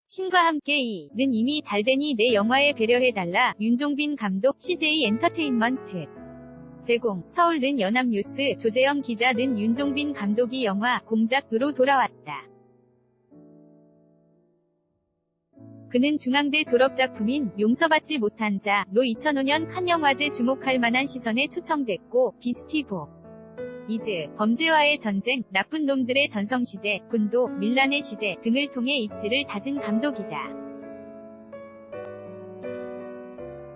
신과 함께 는 이미 잘되니 내 영화에 배려해달라. 윤종빈 감독. CJ 엔터테인먼트 제공. 서울는 연합뉴스. 조재영 기자는 윤종빈 감독이 영화 공작으로 돌아왔다. 그는 중앙대 졸업작품인 용서받지 못한 자로 2005년 칸 영화제 주목할 만한 시선에 초청됐고, 비스티 보이즈, 범죄와의 전쟁, 나쁜 놈들의 전성시대, 군도, 밀란의 시대 등을 통해 입지를 다진 감독이다.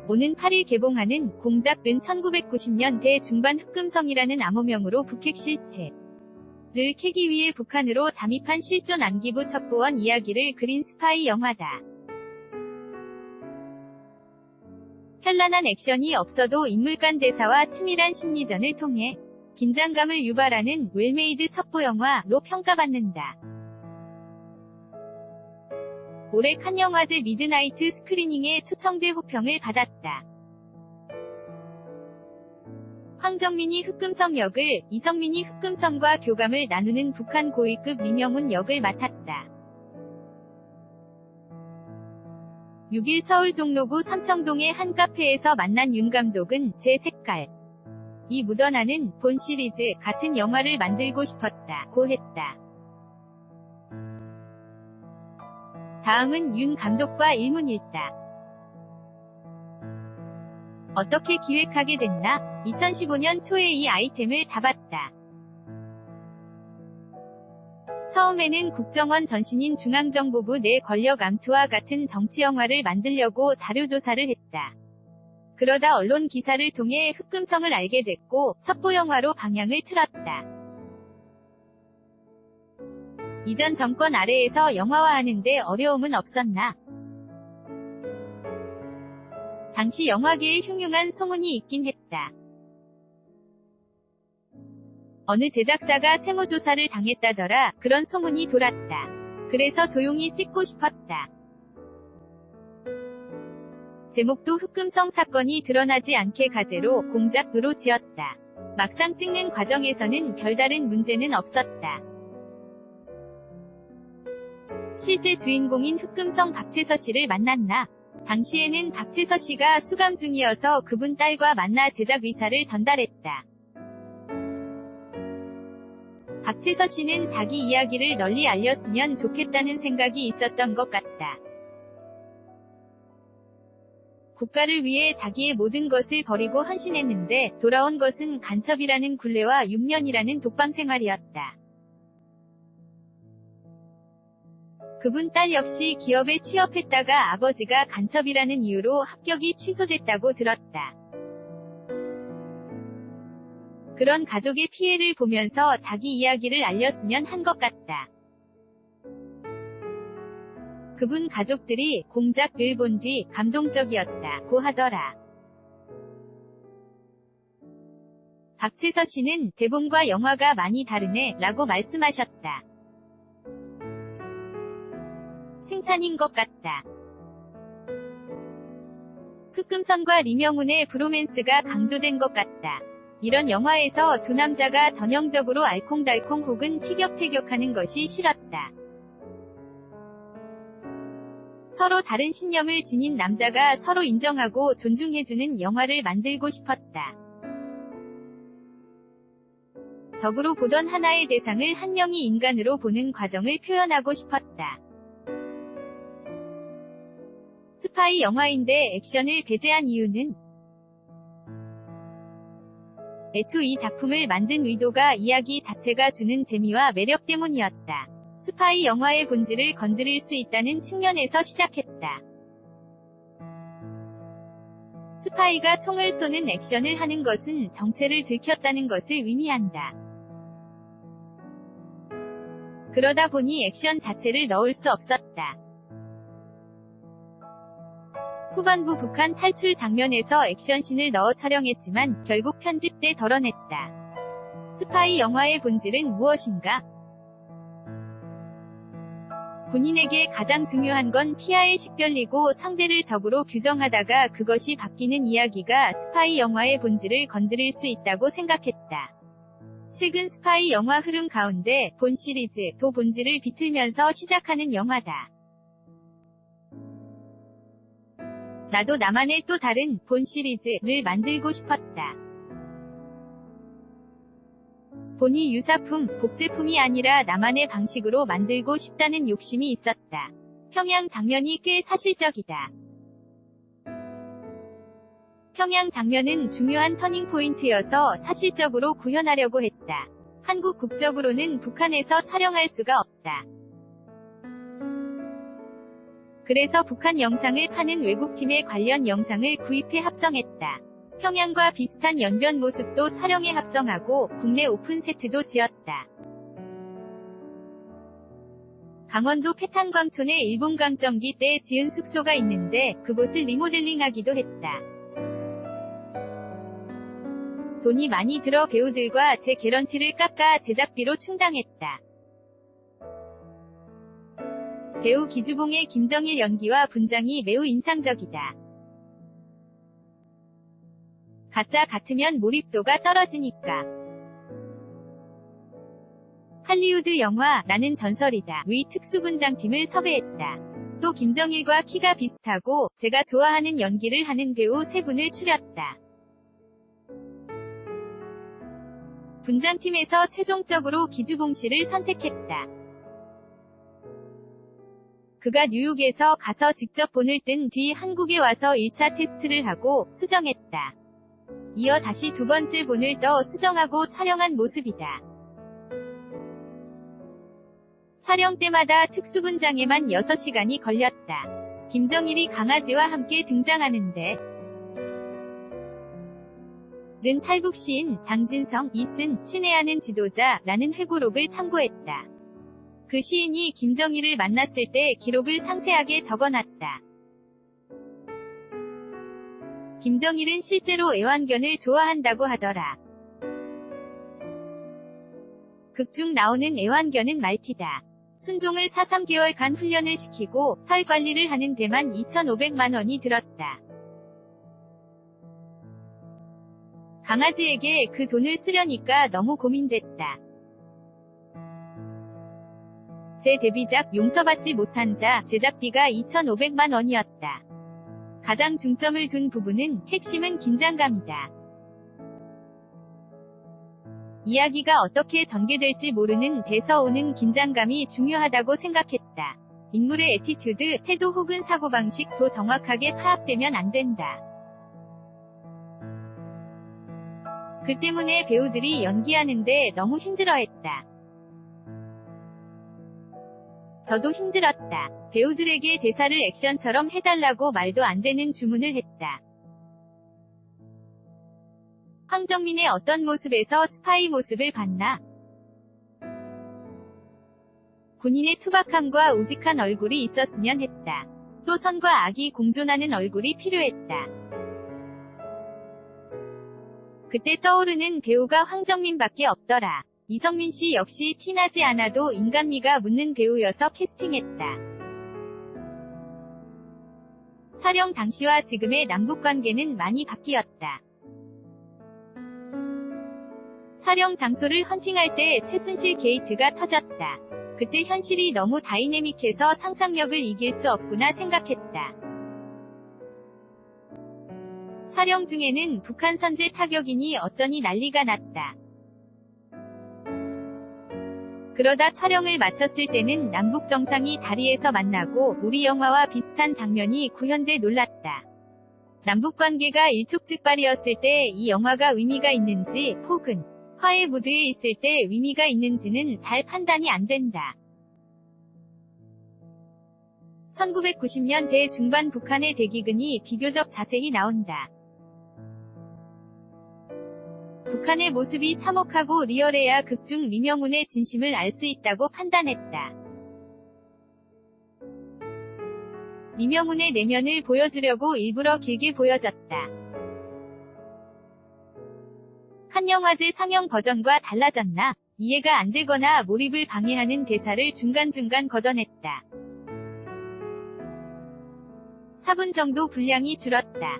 오는 8일 개봉하는 공작은 1990년대 중반 흑금성이라는 암호명으로 북핵 실체를 캐기 위해 북한으로 잠입한 실존 안기부 첩보원 이야기를 그린 스파이 영화다. 현란한 액션이 없어도 인물 간 대사와 치밀한 심리전을 통해 긴장감을 유발하는 웰메이드 첩보 영화로 평가받는다. 올해 칸 영화제 미드나이트 스크리닝에 초청돼 호평을 받았다. 황정민이 흑금성 역을, 이성민이 흑금성과 교감을 나누는 북한 고위급 리명훈 역을 맡았다. 6일 서울 종로구 삼청동의 한 카페에서 만난 윤 감독은 제 색깔이 묻어나는 본 시리즈 같은 영화를 만들고 싶었다고 했다. 다음은 윤 감독과 일문일다. 어떻게 기획하게 됐나? 2015년 초에 이 아이템을 잡았다. 처음에는 국정원 전신인 중앙정보부 내 권력 암투와 같은 정치 영화를 만들려고 자료조사를 했다. 그러다 언론 기사를 통해 흑금성을 알게 됐고 첩보 영화로 방향을 틀었다. 이전 정권 아래에서 영화화하는데 어려움은 없었나? 당시 영화계에 흉흉한 소문이 있긴 했다. 어느 제작사가 세무조사를 당했다더라. 그런 소문이 돌았다. 그래서 조용히 찍고 싶었다. 제목도 흑금성 사건이 드러나지 않게 가제로 공작으로 지었다. 막상 찍는 과정에서는 별다른 문제는 없었다. 실제 주인공인 흑금성 박채서 씨를 만났나? 당시에는 박채서 씨가 수감 중이어서 그분 딸과 만나 제작 의사를 전달했다. 박채서 씨는 자기 이야기를 널리 알렸으면 좋겠다는 생각이 있었던 것 같다. 국가를 위해 자기의 모든 것을 버리고 헌신했는데 돌아온 것은 간첩이라는 굴레와 6년이라는 독방 생활이었다. 그분 딸 역시 기업에 취업했다가 아버지가 간첩이라는 이유로 합격이 취소됐다고 들었다. 그런 가족의 피해를 보면서 자기 이야기를 알렸으면 한 것 같다. 그분 가족들이 공작을 본 뒤 감동적이었다고 하더라. 박채서 씨는 대본과 영화가 많이 다르네 라고 말씀하셨다. 칭찬인 것 같다. 흑금성과 리명훈의 브로맨스가 강조된 것 같다. 이런 영화에서 두 남자가 전형적으로 알콩달콩 혹은 티격태격하는 것이 싫었다. 서로 다른 신념을 지닌 남자가 서로 인정하고 존중해주는 영화를 만들고 싶었다. 적으로 보던 하나의 대상을 한 명이 인간으로 보는 과정을 표현하고 싶었다. 스파이 영화인데 액션을 배제한 이유는? 애초 이 작품을 만든 의도가 이야기 자체가 주는 재미와 매력 때문이었다. 스파이 영화의 본질을 건드릴 수 있다는 측면에서 시작했다. 스파이가 총을 쏘는 액션을 하는 것은 정체를 들켰다는 것을 의미한다. 그러다 보니 액션 자체를 넣을 수 없었다. 후반부 북한 탈출 장면에서 액션씬을 넣어 촬영했지만 결국 편집 때 덜어냈다. 스파이 영화의 본질은 무엇인가? 군인에게 가장 중요한 건 피하의 식별이고 상대를 적으로 규정하다가 그것이 바뀌는 이야기가 스파이 영화의 본질을 건드릴 수 있다고 생각했다. 최근 스파이 영화 흐름 가운데 본 시리즈도 본질을 비틀면서 시작하는 영화다. 나도 나만의 또 다른 본 시리즈를 만들고 싶었다. 본이 유사품, 복제품이 아니라 나만의 방식으로 만들고 싶다는 욕심이 있었다. 평양 장면이 꽤 사실적이다. 평양 장면은 중요한 터닝포인트여서 사실적으로 구현하려고 했다. 한국 국적으로는 북한에서 촬영할 수가 없다. 그래서 북한 영상을 파는 외국팀의 관련 영상을 구입해 합성했다. 평양과 비슷한 연변 모습도 촬영에 합성하고 국내 오픈 세트도 지었다. 강원도 패탄광촌에 일본 강점기 때 지은 숙소가 있는데 그곳을 리모델링하기도 했다. 돈이 많이 들어 배우들과 제 개런티를 깎아 제작비로 충당했다. 배우 기주봉의 김정일 연기와 분장이 매우 인상적이다. 가짜 같으면 몰입도가 떨어지니까. 할리우드 영화 나는 전설이다 의 특수분장팀을 섭외했다. 또 김정일과 키가 비슷하고 제가 좋아하는 연기를 하는 배우 3분을 추렸다. 분장팀에서 최종적으로 기주봉 씨를 선택했다. 그가 뉴욕에서 가서 직접 본을 뜬 뒤 한국에 와서 1차 테스트를 하고 수정했다. 이어 다시 두 번째 본을 떠 수정하고 촬영한 모습이다. 촬영 때마다 특수분장에만 6시간이 걸렸다. 김정일이 강아지와 함께 등장하는데 는 탈북 시인 장진성이 쓴 친애하는 지도자라는 회고록을 참고했다. 그 시인이 김정일을 만났을 때 기록을 상세하게 적어놨다. 김정일은 실제로 애완견을 좋아한다고 하더라. 극 중 나오는 애완견은 말티다. 순종을 3개월간 훈련을 시키고 털 관리를 하는 데만 2,500만 원이 들었다. 강아지에게 그 돈을 쓰려니까 너무 고민됐다. 제 데뷔작 용서받지 못한 자 제작비가 2,500만 원이었다. 가장 중점을 둔 부분은 핵심은 긴장감이다. 이야기가 어떻게 전개될지 모르는 데서 오는 긴장감이 중요하다고 생각했다. 인물의 애티튜드, 태도 혹은 사고방식도 정확하게 파악되면 안 된다. 그 때문에 배우들이 연기하는데 너무 힘들어했다. 저도 힘들었다. 배우들에게 대사를 액션처럼 해달라고 말도 안 되는 주문을 했다. 황정민의 어떤 모습에서 스파이 모습을 봤나? 군인의 투박함과 우직한 얼굴이 있었으면 했다. 또 선과 악이 공존하는 얼굴이 필요했다. 그때 떠오르는 배우가 황정민밖에 없더라. 이성민 씨 역시 티나지 않아도 인간미가 묻는 배우여서 캐스팅했다. 촬영 당시와 지금의 남북관계는 많이 바뀌었다. 촬영 장소를 헌팅할 때 최순실 게이트가 터졌다. 그때 현실이 너무 다이내믹해서 상상력을 이길 수 없구나 생각했다. 촬영 중에는 북한 선제 타격이니 어쩌니 난리가 났다. 그러다 촬영을 마쳤을 때는 남북 정상이 다리에서 만나고 우리 영화와 비슷한 장면이 구현돼 놀랐다. 남북관계가 일촉즉발이었을 때 이 영화가 의미가 있는지 혹은 화해 무드에 있을 때 의미가 있는지는 잘 판단이 안 된다. 1990년대 중반 북한의 대기근이 비교적 자세히 나온다. 북한의 모습이 참혹하고 리얼해야 극중 리명훈의 진심을 알 수 있다고 판단했다. 리명훈의 내면을 보여주려고 일부러 길게 보여줬다. 칸 영화제 상영 버전과 달라졌나? 이해가 안 되거나 몰입을 방해하는 대사를 중간중간 걷어냈다. 4분 정도 분량이 줄었다.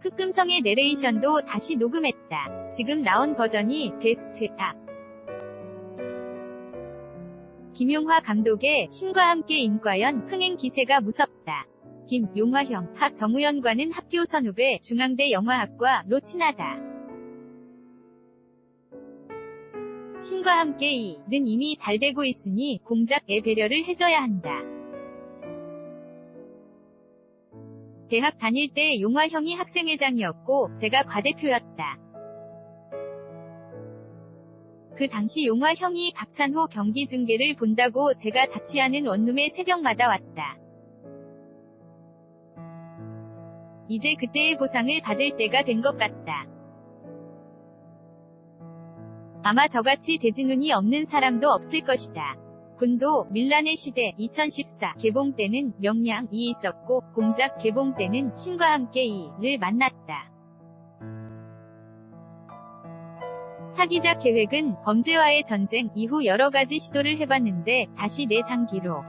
흑금성의 내레이션도 다시 녹음했다. 지금 나온 버전이 베스트다. 김용화 감독의 신과 함께 인과연 흥행 기세가 무섭다. 김용화형 정우현과는 학교 선후배 중앙대 영화학과로 친하다. 신과 함께 이는 이미 잘 되고 있으니 공작에 배려를 해줘야 한다. 대학 다닐 때 용화형이 학생회장이었고 제가 과대표였다. 그 당시 용화형이 박찬호 경기 중계를 본다고 제가 자취하는 원룸에 새벽마다 왔다. 이제 그때의 보상을 받을 때가 된 것 같다. 아마 저같이 대진운이 없는 사람도 없을 것이다. 군도 밀란의 시대 2014 개봉 때는 명량이 있었고 공작 개봉 때는 신과 함께 이를 만났다. 차기작 계획은 범죄와의 전쟁 이후 여러가지 시도를 해봤는데 다시 내 장기로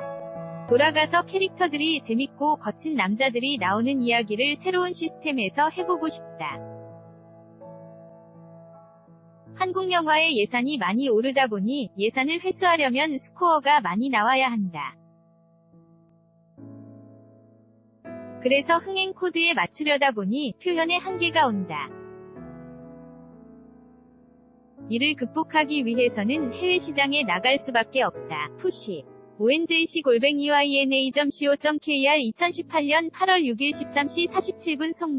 돌아가서 캐릭터들이 재밌고 거친 남자들이 나오는 이야기를 새로운 시스템에서 해보고 싶다. 한국 영화의 예산이 많이 오르다 보니 예산을 회수하려면 스코어가 많이 나와야 한다. 그래서 흥행 코드에 맞추려다 보니 표현의 한계가 온다. 이를 극복하기 위해서는 해외 시장에 나갈 수밖에 없다. 푸시 onjc@yna.co.kr 2018년 8월 6일 13시 47분 송고